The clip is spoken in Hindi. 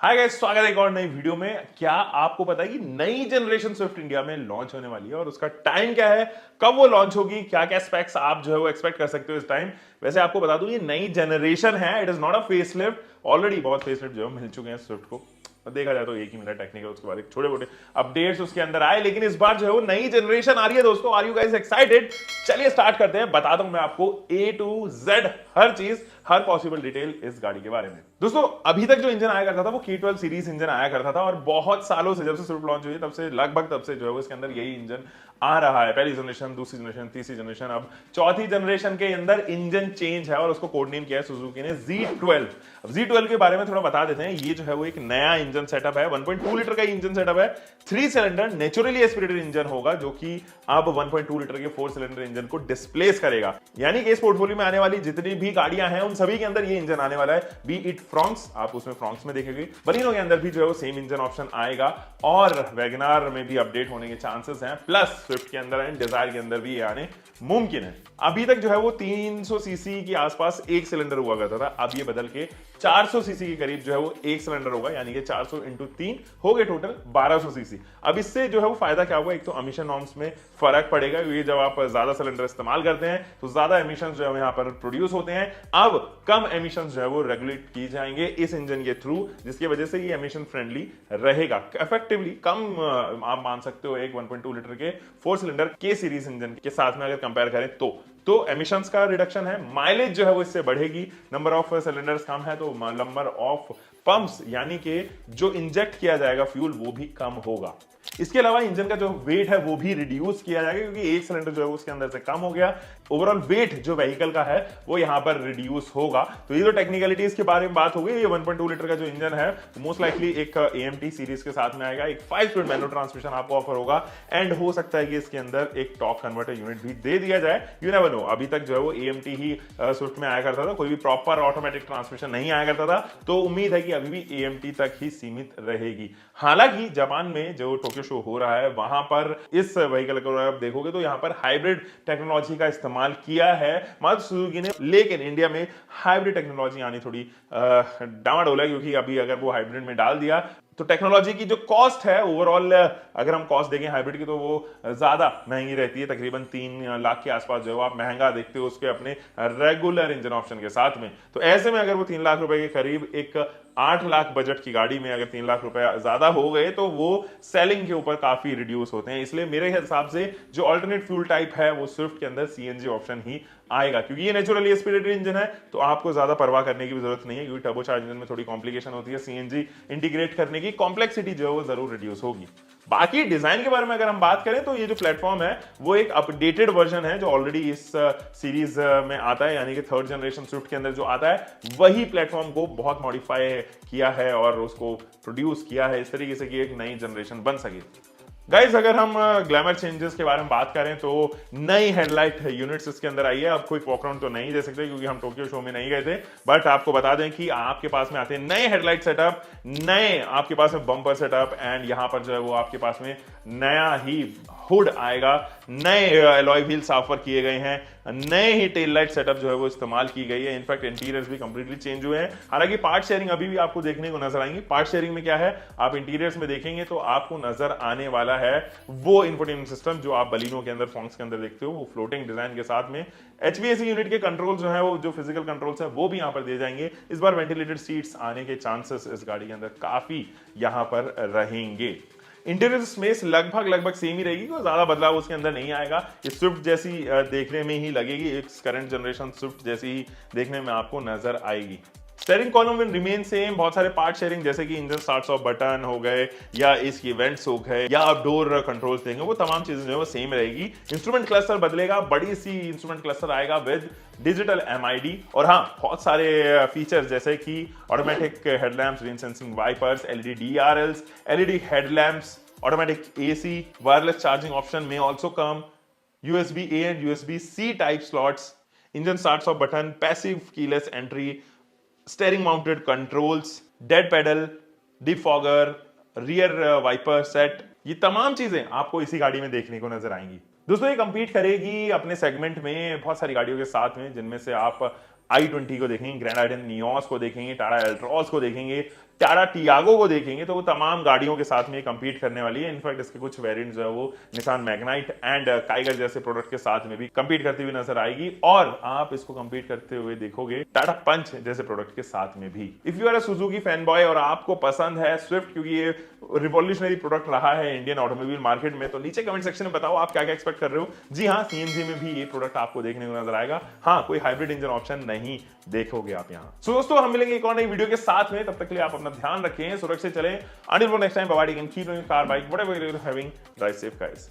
हाय गाइस, स्वागत है एक और नई वीडियो में। क्या आपको पता है कि नई जनरेशन स्विफ्ट इंडिया में लॉन्च होने वाली है और उसका टाइम क्या है, कब वो लॉन्च होगी, क्या क्या स्पेक्स आप जो है वो एक्सपेक्ट कर सकते हो इस टाइम। वैसे आपको बता दूं ये नई जनरेशन है, it is not a facelift. Already बहुत फेसलिफ्ट जो है मिल चुके हैं स्विफ्ट को, देखा जाए तो एक ही मिला टेक्निकल, उसके बाद छोटे मोटे अपडेट्स उसके अंदर आए, लेकिन इस बार जो है वो नई जनरेशन आ रही है दोस्तों। Are you guys excited? चलिए स्टार्ट करते हैं, बताता हूं मैं आपको ए टू जेड हर चीज, हर पॉसिबल डिटेल इस गाड़ी के बारे में। दोस्तों अभी तक जो इंजन आया करता था वो K12 सीरीज इंजन आया करता था और बहुत सालों से, जब से स्विफ्ट लॉन्च हुई है तब से, लगभग तब से जो है वो इसके अंदर यही इंजन आ रहा है। पहली जनरेशन, दूसरी जनरेशन, तीसरी जनरेशन, अब चौथी जनरेशन के अंदर इंजन चेंज है और उसको कोड नेम किया है सुजुकी ने Z12। अब Z12 के बारे में थोड़ा बता देते हैं। ये जो है वो एक नया इंजन सेटअप है, 1.2 लीटर का इंजन सेटअप है। 3 सिलेंडर नेचुरली एस्पिरेटेड इंजन होगा जो कि अब 1.2 लीटर के 4 सिलेंडर इंजन को डिस्प्लेस करेगा। यानी कि इस पोर्टफोलियो में आने वाली जितनी भी गाड़ियां हैं उन सभी के अंदर ये इंजन आने वाला है। बी इट फ्रॉन्क्स, आप उसमें फ्रॉन्क्स में देखेंगे, बलिनो के अंदर भी जो है वो सेम इंजन ऑप्शन आएगा और वैगनार में भी अपडेट होने के चांसेस हैं। प्लस स्विफ्ट के अंदर एंड डिजायर के अंदर भी ये आने मुमकिन है। अभी तक जो है वो 300 सीसी के आसपास एक सिलेंडर हुआ करता था, अब ये बदल के 400 सीसी के करीब जो है वो एक सिलेंडर होगा, यानी कि 400 इंटू 3 हो गए टोटल 1200 सीसी। अब इससे जो है वो फायदा क्या होगा, एक तो एमिशन नॉर्म्स में फर्क पड़ेगा, क्योंकि जब आप ज्यादा सिलेंडर इस्तेमाल करते हैं तो ज्यादा एमिशन जो है यहाँ पर प्रोड्यूस होते हैं। अब कम एमिशन जो है वो रेगुलेट की जाएंगे इस इंजन के थ्रू, जिसकी वजह से ये एमिशन फ्रेंडली रहेगा। इफेक्टिवली कम आप मान सकते हो एक 1.2 लीटर के 4 सिलेंडर के सीरीज इंजन के साथ में अगर कंपेयर करें तो एमिशंस का रिडक्शन है। माइलेज जो है वो इससे बढ़ेगी, नंबर ऑफ सिलेंडर्स कम है तो नंबर ऑफ पंप्स यानी कि जो इंजेक्ट किया जाएगा फ्यूल वो भी कम होगा। इसके अलावा इंजन का जो वेट है वो भी रिड्यूस किया जाएगा, क्योंकि एक सिलेंडर जो है उसके अंदर से कम हो गया। ओवरऑल वेट जो व्हीकल का है वो यहां पर रिड्यूस होगा। तो ये जो टेक्निकलिटीज के बारे में बात हो गई, ये 1.2 लीटर का जो इंजन है मोस्ट लाइकली एक AMT सीरीज के साथ में आएगा। एक 5 स्पीड मैनुअल ट्रांसमिशन आपको ऑफर होगा एंड हो सकता है कि इसके अंदर एक टॉर्क कन्वर्टर यूनिट भी दे दिया जाए, यू नेवर नो। अभी तक जो है वो AMT ही स्विफ्ट में आया करता था, कोई भी प्रॉपर ऑटोमेटिक ट्रांसमिशन नहीं आया करता था, तो उम्मीद है कि अभी भी AMT तक ही सीमित रहेगी। हालांकि जापान में जो टोक्यो शो हो रहा है वहां पर इस व्हीकल को आप देखोगे तो यहां पर हाइब्रिड टेक्नोलॉजी का इस्तेमाल किया है मारुति सुजुकी ने, लेकिन इंडिया में हाइब्रिड टेक्नोलॉजी आनी थोड़ी डामाडोल है, क्योंकि अभी अगर वो हाइब्रिड में डाल दिया तो टेक्नोलॉजी की जो कॉस्ट है ओवरऑल, अगर हम कॉस्ट देखें हाइब्रिड की, तो वो ज्यादा महंगी रहती है। तकरीबन 3 लाख के आसपास जो है आप महंगा देखते हो उसके अपने रेगुलर इंजन ऑप्शन के साथ में। तो ऐसे में अगर वो 3 लाख रुपए के करीब एक 8 लाख बजट की गाड़ी में अगर 3 लाख रुपए ज्यादा हो गए तो वो सेलिंग के ऊपर काफी रिड्यूस होते हैं। इसलिए मेरे हिसाब से जो अल्टरनेट फ्यूल टाइप है वो स्विफ्ट के अंदर CNG ऑप्शन ही आएगा, क्योंकि ये नेचुरली एस्पिरेटेड इंजन है तो आपको ज्यादा परवाह करने की भी जरूरत नहीं है, क्योंकि टर्बोचार्ज इंजन में थोड़ी कॉम्प्लिकेशन होती है। CNG इंटीग्रेट करने की कॉम्प्लेक्सिटी जो है वो जरूर रिड्यूस होगी। बाकी डिजाइन के बारे में अगर हम बात करें तो ये जो प्लेटफॉर्म है वो एक अपडेटेड वर्जन है जो ऑलरेडी इस सीरीज में आता है, यानी कि 3rd जनरेशन स्विफ्ट के अंदर जो आता है वही प्लेटफॉर्म को बहुत मॉडिफाई किया है और उसको प्रोड्यूस किया है इस तरीके से कि एक नई जनरेशन बन सके। गाइज अगर हम ग्लैमर चेंजेस के बारे में बात करें तो नई हेडलाइट यूनिट्स इसके अंदर आई है। अब कोई पॉकराउंड तो नहीं दे सकते क्योंकि हम टोक्यो शो में नहीं गए थे, बट आपको बता दें कि आपके पास में आते हैं नए हेडलाइट सेटअप, नए आपके पास में बम्पर सेटअप एंड यहां पर जो है वो आपके पास में नया ही हुड आएगा, नए एलॉय व्हील्स ऑफर किए गए हैं, नए ही टेल लाइट सेटअप जो है वो इस्तेमाल की गई है। इनफैक्ट इंटीरियर्स भी कंप्लीटली चेंज हुए हैं। हालांकि पार्ट शेयरिंग अभी भी आपको देखने को नजर आएंगी। पार्ट शेयरिंग में क्या है, आप इंटीरियर्स में देखेंगे तो आपको नजर आने वाला है वो इंफोटेनमेंट सिस्टम जो आप बलिनो के अंदर, फॉन्क्स के अंदर देखते हो, वो फ्लोटिंग डिजाइन के साथ में HVAC यूनिट के कंट्रोल जो है वो जो फिजिकल कंट्रोल्स है वो भी यहां पर दिए जाएंगे। इस बार वेंटिलेटेड सीट्स आने के चांसेस इस गाड़ी के अंदर काफी यहां पर रहेंगे। इंटीरियर स्पेस लगभग सेम ही रहेगी, कोई ज्यादा बदलाव उसके अंदर नहीं आएगा। ये स्विफ्ट जैसी देखने में ही लगेगी, एक करंट जनरेशन स्विफ्ट जैसी ही देखने में आपको नजर आएगी। Steering column will remain same. बहुत सारे पार्ट शेयरिंग जैसे कि इंजन स्टार्ट्स ऑफ बटन हो गए या इसकी इवेंट्स हो गए या आप डोर कंट्रोल्स देंगे, वो तमाम चीजें जो है वो सेम रहेगी। इंस्ट्रूमेंट क्लस्टर बदलेगा, बड़ी सी इंस्ट्रूमेंट क्लस्टर आएगा विद डिजिटल MID और हाँ बहुत सारे फीचर्स जैसे कि automatic headlamps, rain sensing wipers, LED DRLs, LED headlamps, automatic AC, wireless charging option may also come, USB-A and USB-C type slots, engine starts off button, passive keyless entry, steering mounted controls, dead pedal, defogger, rear wiper set, ये तमाम चीजें आपको इसी गाड़ी में देखने को नजर आएंगी। दोस्तों ये कंपीट करेगी अपने सेगमेंट में बहुत सारी गाड़ियों के साथ में, जिनमें से आप i20 को देखेंगे, ग्रैंड आइटन नियोस को देखेंगे, टाटा एल्ट्रॉस को देखेंगे, टाटा टियागो को देखेंगे तो वो तमाम गाड़ियों के साथ में कंपीट करने वाली है। इनफैक्ट इसके कुछ वेरिएंट जो है वो निसान मैग्नाइट एंड काइगर जैसे प्रोडक्ट के साथ में भी कंपीट करती हुई नजर आएगी, और आप इसको कंपीट करते हुए देखोगे टाटा पंच जैसे प्रोडक्ट के साथ में भी। If you are a Suzuki fan boy और आपको पसंद है स्विफ्ट, क्योंकि ये रिवॉल्यूशनरी प्रोडक्ट रहा है इंडियन ऑटोमोबाइल मार्केट में, तो नीचे कमेंट सेक्शन में बताओ आप क्या क्या एक्सपेक्ट कर रहे हो। जी हाँ, सीएनजी में भी ये प्रोडक्ट आपको देखने को नजर आएगा। हाँ, कोई हाइब्रिड इंजन ऑप्शन नहीं देखोगे आप यहाँ। सो दोस्तों, हम मिलेंगे एक और नई वीडियो के साथ में, तब तक के लिए आप अपना ध्यान रखें, सुरक्षित चलें। Until next time, bye bye. You can keep doing car, bike, whatever you're having. Drive safe, guys.